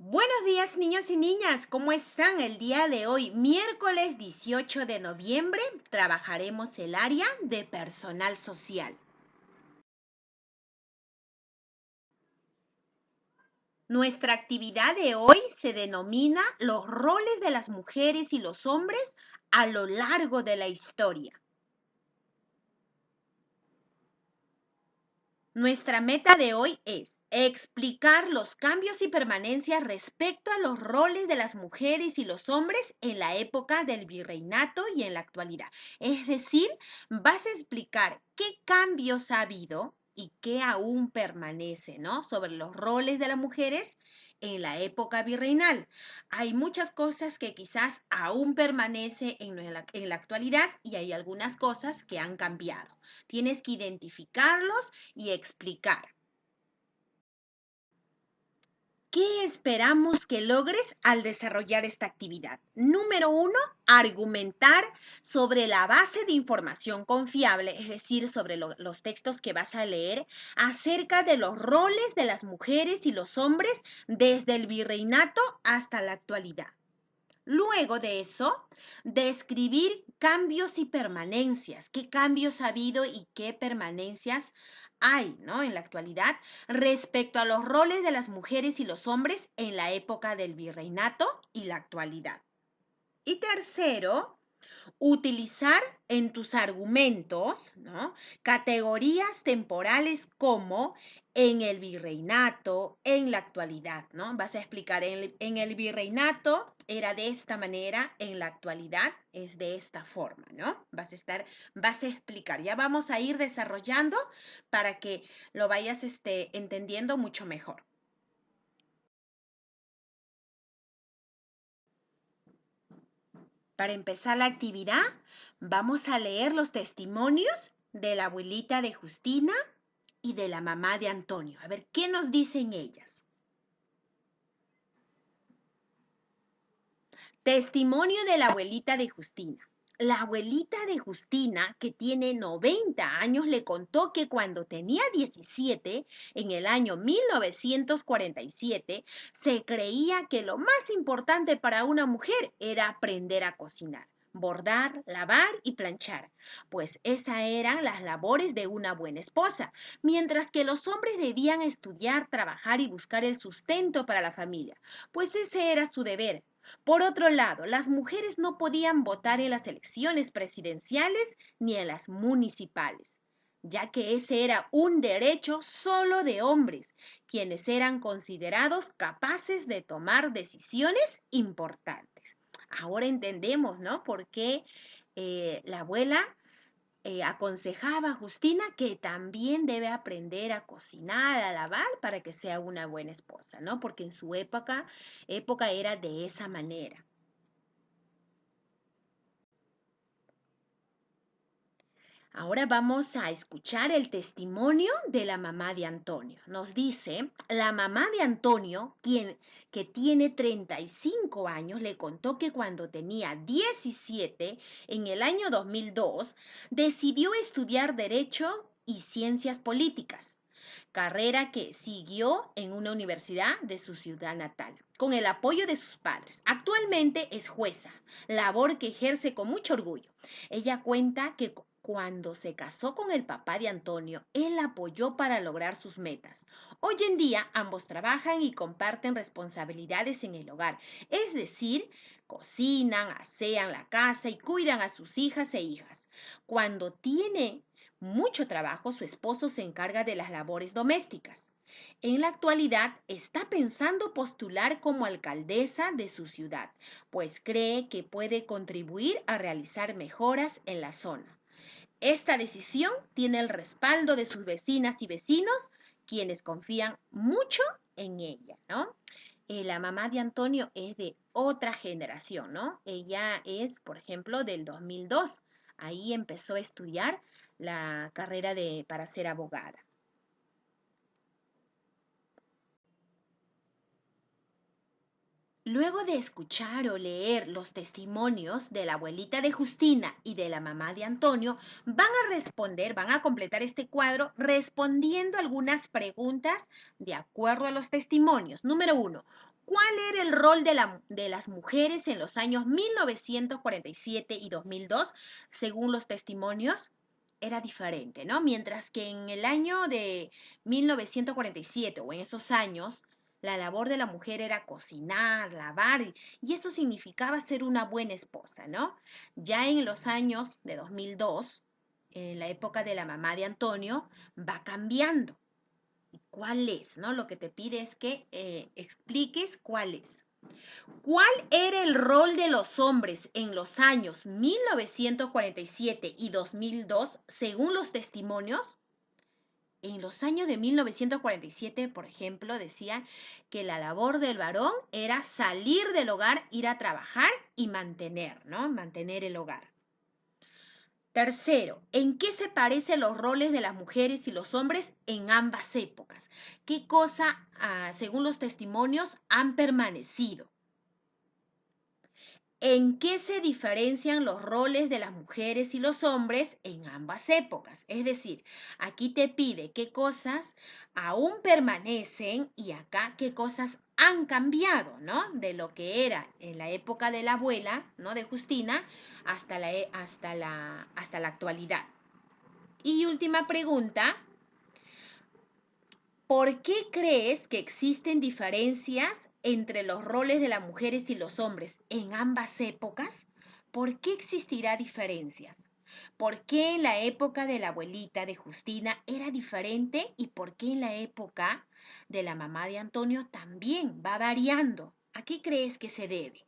Buenos días, niños y niñas, ¿cómo están el día de hoy? Miércoles 18 de noviembre trabajaremos el área de personal social. Nuestra actividad de hoy se denomina los roles de las mujeres y los hombres a lo largo de la historia. Nuestra meta de hoy es explicar los cambios y permanencias respecto a los roles de las mujeres y los hombres en la época del virreinato y en la actualidad. Es decir, vas a explicar qué cambios ha habido y qué aún permanece, ¿no? Sobre los roles de las mujeres en la época virreinal. Hay muchas cosas que quizás aún permanece en la actualidad y hay algunas cosas que han cambiado. Tienes que identificarlos y explicar. ¿Qué esperamos que logres al desarrollar esta actividad? Número uno, argumentar sobre la base de información confiable, es decir, sobre los textos que vas a leer acerca de los roles de las mujeres y los hombres desde el virreinato hasta la actualidad. Luego de eso, describir cambios y permanencias, qué cambios ha habido y qué permanencias hay, ¿no? En la actualidad respecto a los roles de las mujeres y los hombres en la época del virreinato y la actualidad. Y tercero, utilizar en tus argumentos, ¿no? Categorías temporales como en el virreinato, en la actualidad, ¿no? Vas a explicar, en el virreinato era de esta manera, en la actualidad es de esta forma, ¿no? Vas a explicar. Ya vamos a ir desarrollando para que lo vayas entendiendo mucho mejor. Para empezar la actividad, vamos a leer los testimonios de la abuelita de Justina y de la mamá de Antonio. A ver, ¿qué nos dicen ellas? Testimonio de la abuelita de Justina. La abuelita de Justina, que tiene 90 años, le contó que cuando tenía 17, en el año 1947, se creía que lo más importante para una mujer era aprender a cocinar, bordar, lavar y planchar, pues esas eran las labores de una buena esposa, mientras que los hombres debían estudiar, trabajar y buscar el sustento para la familia, pues ese era su deber. Por otro lado, las mujeres no podían votar en las elecciones presidenciales ni en las municipales, ya que ese era un derecho solo de hombres, quienes eran considerados capaces de tomar decisiones importantes. Ahora entendemos, ¿no? Por qué la abuela aconsejaba a Justina que también debe aprender a cocinar, a lavar para que sea una buena esposa, ¿no? Porque en su época era de esa manera. Ahora vamos a escuchar el testimonio de la mamá de Antonio. Nos dice, la mamá de Antonio, quien que tiene 35 años, le contó que cuando tenía 17, en el año 2002, decidió estudiar Derecho y Ciencias Políticas, carrera que siguió en una universidad de su ciudad natal, con el apoyo de sus padres. Actualmente es jueza, labor que ejerce con mucho orgullo. Ella cuenta que cuando se casó con el papá de Antonio, él la apoyó para lograr sus metas. Hoy en día ambos trabajan y comparten responsabilidades en el hogar, es decir, cocinan, asean la casa y cuidan a sus hijas e hijas. Cuando tiene mucho trabajo, su esposo se encarga de las labores domésticas. En la actualidad está pensando postular como alcaldesa de su ciudad, pues cree que puede contribuir a realizar mejoras en la zona. Esta decisión tiene el respaldo de sus vecinas y vecinos, quienes confían mucho en ella, ¿no? La mamá de Antonio es de otra generación, ¿no? Ella es, por ejemplo, del 2002. Ahí empezó a estudiar la carrera para ser abogada. Luego de escuchar o leer los testimonios de la abuelita de Justina y de la mamá de Antonio, van a completar este cuadro respondiendo algunas preguntas de acuerdo a los testimonios. Número uno, ¿cuál era el rol de las mujeres en los años 1947 y 2002? Según los testimonios, era diferente, ¿no? Mientras que en el año de 1947 o en esos años, la labor de la mujer era cocinar, lavar, y eso significaba ser una buena esposa, ¿no? Ya en los años de 2002, en la época de la mamá de Antonio, va cambiando. ¿Cuál es? ¿No? Lo que te pide es que expliques cuál es. ¿Cuál era el rol de los hombres en los años 1947 y 2002 según los testimonios? En los años de 1947, por ejemplo, decían que la labor del varón era salir del hogar, ir a trabajar y mantener, ¿no? Mantener el hogar. Tercero, ¿en qué se parecen los roles de las mujeres y los hombres en ambas épocas? ¿Qué cosa, según los testimonios, han permanecido? ¿En qué se diferencian los roles de las mujeres y los hombres en ambas épocas? Es decir, aquí te pide qué cosas aún permanecen y acá qué cosas han cambiado, ¿no? De lo que era en la época de la abuela, ¿no? De Justina hasta la actualidad. Y última pregunta, ¿por qué crees que existen diferencias entre los roles de las mujeres y los hombres en ambas épocas? ¿Por qué existirá diferencias? ¿Por qué en la época de la abuelita de Justina era diferente y por qué en la época de la mamá de Antonio también va variando? ¿A qué crees que se debe?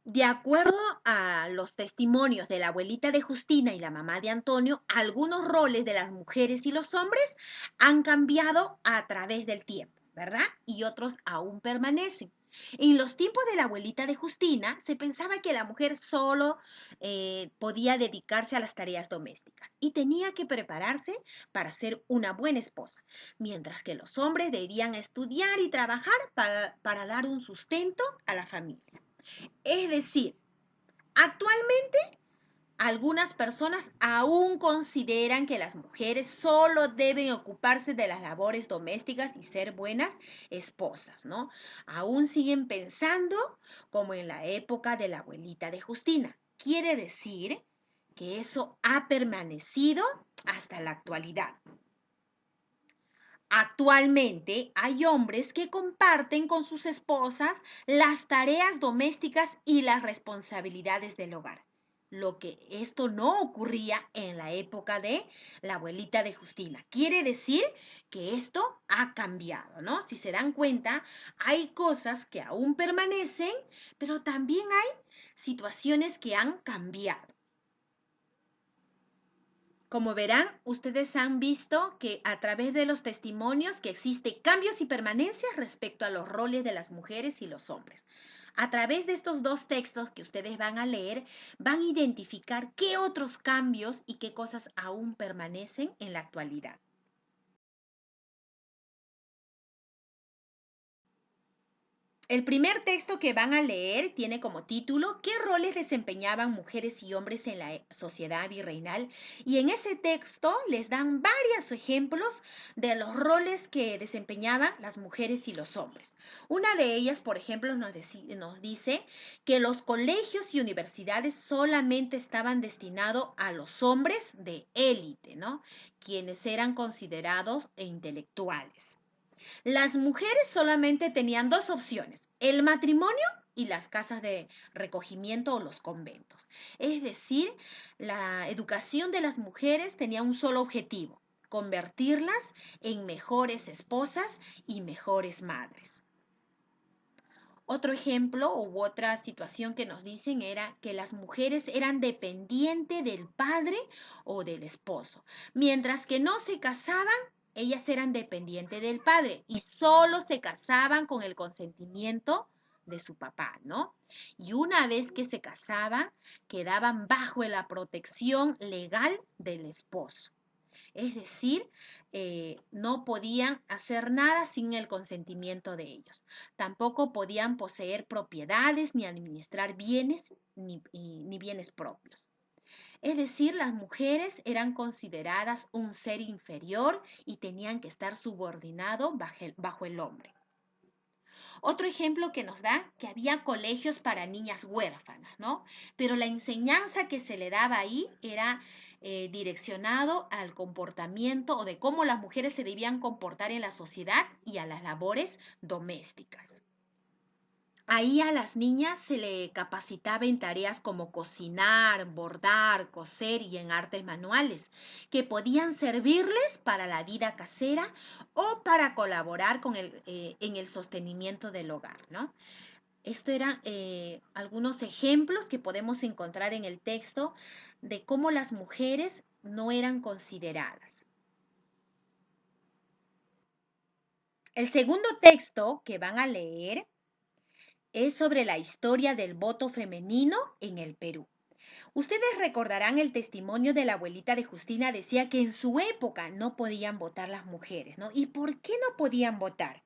De acuerdo a los testimonios de la abuelita de Justina y la mamá de Antonio, algunos roles de las mujeres y los hombres han cambiado a través del tiempo, ¿verdad? Y otros aún permanecen. En los tiempos de la abuelita de Justina se pensaba que la mujer solo podía dedicarse a las tareas domésticas y tenía que prepararse para ser una buena esposa, mientras que los hombres debían estudiar y trabajar para dar un sustento a la familia. Es decir, actualmente algunas personas aún consideran que las mujeres solo deben ocuparse de las labores domésticas y ser buenas esposas, ¿no? Aún siguen pensando como en la época de la abuelita de Justina. Quiere decir que eso ha permanecido hasta la actualidad. Actualmente hay hombres que comparten con sus esposas las tareas domésticas y las responsabilidades del hogar. Lo que esto no ocurría en la época de la abuelita de Justina. Quiere decir que esto ha cambiado, ¿no? Si se dan cuenta, hay cosas que aún permanecen, pero también hay situaciones que han cambiado. Como verán, ustedes han visto que a través de los testimonios que existen cambios y permanencias respecto a los roles de las mujeres y los hombres. A través de estos dos textos que ustedes van a leer, van a identificar qué otros cambios y qué cosas aún permanecen en la actualidad. El primer texto que van a leer tiene como título ¿Qué roles desempeñaban mujeres y hombres en la sociedad virreinal? Y en ese texto les dan varios ejemplos de los roles que desempeñaban las mujeres y los hombres. Una de ellas, por ejemplo, nos dice que los colegios y universidades solamente estaban destinados a los hombres de élite, ¿no? Quienes eran considerados intelectuales. Las mujeres solamente tenían dos opciones, el matrimonio y las casas de recogimiento o los conventos. Es decir, la educación de las mujeres tenía un solo objetivo, convertirlas en mejores esposas y mejores madres. Otro ejemplo u otra situación que nos dicen era que las mujeres eran dependientes del padre o del esposo, mientras que no se casaban, ellas eran dependientes del padre y solo se casaban con el consentimiento de su papá, ¿no? Y una vez que se casaban, quedaban bajo la protección legal del esposo. Es decir, no podían hacer nada sin el consentimiento de ellos. Tampoco podían poseer propiedades ni administrar bienes ni bienes propios. Es decir, las mujeres eran consideradas un ser inferior y tenían que estar subordinado bajo el hombre. Otro ejemplo que nos da que había colegios para niñas huérfanas, ¿no? Pero la enseñanza que se le daba ahí era direccionado al comportamiento o de cómo las mujeres se debían comportar en la sociedad y a las labores domésticas. Ahí a las niñas se le capacitaba en tareas como cocinar, bordar, coser y en artes manuales, que podían servirles para la vida casera o para colaborar en el sostenimiento del hogar, ¿no? Esto eran algunos ejemplos que podemos encontrar en el texto de cómo las mujeres no eran consideradas. El segundo texto que van a leer es sobre la historia del voto femenino en el Perú. Ustedes recordarán el testimonio de la abuelita de Justina, decía que en su época no podían votar las mujeres, ¿no? ¿Y por qué no podían votar?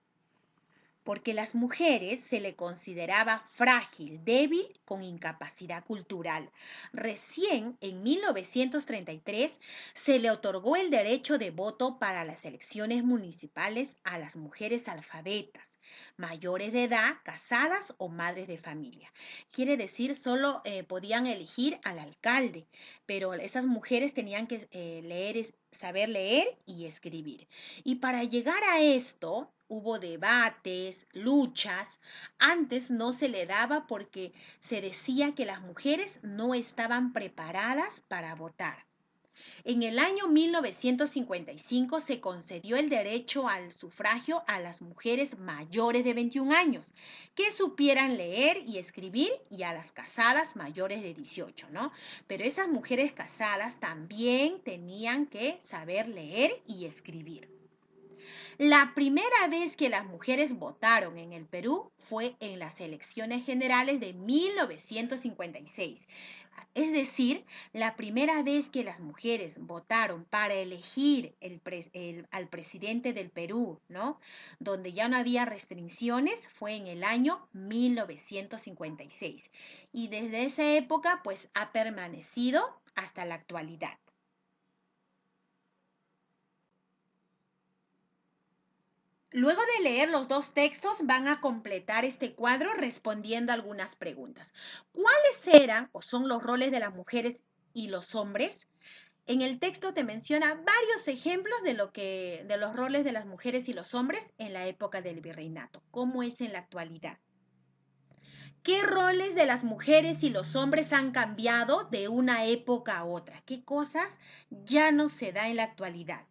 Porque las mujeres se le consideraba frágil, débil, con incapacidad cultural. Recién en 1933 se le otorgó el derecho de voto para las elecciones municipales a las mujeres alfabetas, mayores de edad, casadas o madres de familia. Quiere decir, solo podían elegir al alcalde, pero esas mujeres tenían que saber leer y escribir. Y para llegar a esto, hubo debates, luchas. Antes no se le daba porque se decía que las mujeres no estaban preparadas para votar. En el año 1955 se concedió el derecho al sufragio a las mujeres mayores de 21 años que supieran leer y escribir y a las casadas mayores de 18, ¿no? Pero esas mujeres casadas también tenían que saber leer y escribir. La primera vez que las mujeres votaron en el Perú fue en las elecciones generales de 1956. Es decir, la primera vez que las mujeres votaron para elegir al presidente del Perú, ¿no? Donde ya no había restricciones, fue en el año 1956. Y desde esa época, pues ha permanecido hasta la actualidad. Luego de leer los dos textos, van a completar este cuadro respondiendo algunas preguntas. ¿Cuáles eran o son los roles de las mujeres y los hombres? En el texto te menciona varios ejemplos de los roles de las mujeres y los hombres en la época del virreinato. ¿Cómo es en la actualidad? ¿Qué roles de las mujeres y los hombres han cambiado de una época a otra? ¿Qué cosas ya no se da en la actualidad?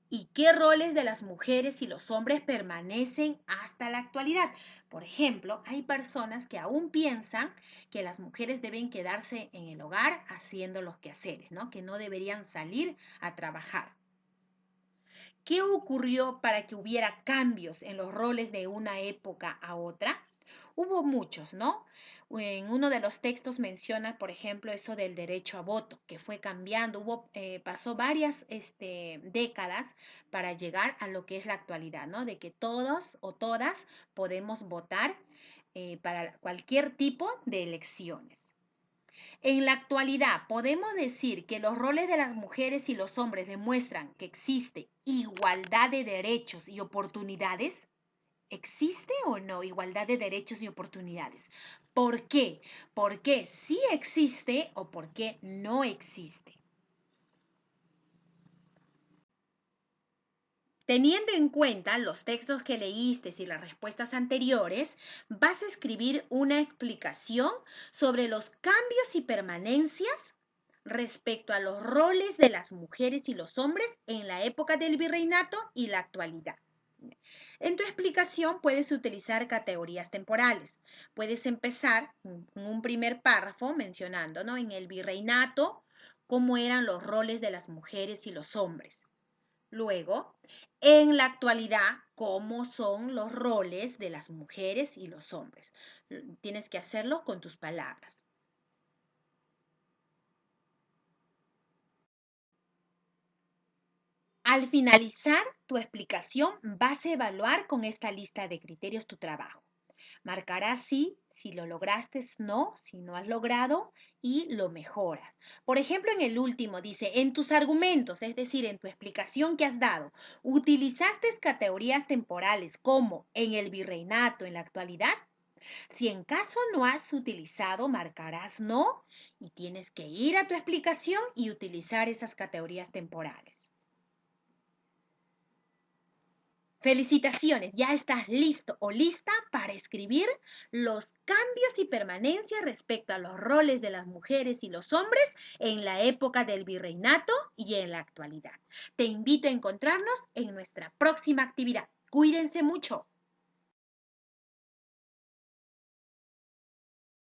¿Y qué roles de las mujeres y los hombres permanecen hasta la actualidad? Por ejemplo, hay personas que aún piensan que las mujeres deben quedarse en el hogar haciendo los quehaceres, ¿no? Que no deberían salir a trabajar. ¿Qué ocurrió para que hubiera cambios en los roles de una época a otra? Hubo muchos, ¿no? En uno de los textos menciona, por ejemplo, eso del derecho a voto, que fue cambiando, pasó varias décadas para llegar a lo que es la actualidad, ¿no? De que todos o todas podemos votar para cualquier tipo de elecciones. En la actualidad, podemos decir que los roles de las mujeres y los hombres demuestran que existe igualdad de derechos y oportunidades. ¿Existe o no igualdad de derechos y oportunidades? ¿Por qué? ¿Por qué sí existe o por qué no existe? Teniendo en cuenta los textos que leíste y las respuestas anteriores, vas a escribir una explicación sobre los cambios y permanencias respecto a los roles de las mujeres y los hombres en la época del virreinato y la actualidad. En tu explicación puedes utilizar categorías temporales. Puedes empezar en un primer párrafo mencionando, ¿no? En el virreinato, cómo eran los roles de las mujeres y los hombres. Luego, en la actualidad, cómo son los roles de las mujeres y los hombres. Tienes que hacerlo con tus palabras. Al finalizar tu explicación, vas a evaluar con esta lista de criterios tu trabajo. Marcarás sí, si lo lograste, no, si no has logrado y lo mejoras. Por ejemplo, en el último dice, en tus argumentos, es decir, en tu explicación que has dado, utilizaste categorías temporales como en el virreinato, en la actualidad. Si en caso no has utilizado, marcarás no y tienes que ir a tu explicación y utilizar esas categorías temporales. Felicitaciones, ya estás listo o lista para escribir los cambios y permanencias respecto a los roles de las mujeres y los hombres en la época del virreinato y en la actualidad. Te invito a encontrarnos en nuestra próxima actividad. Cuídense mucho.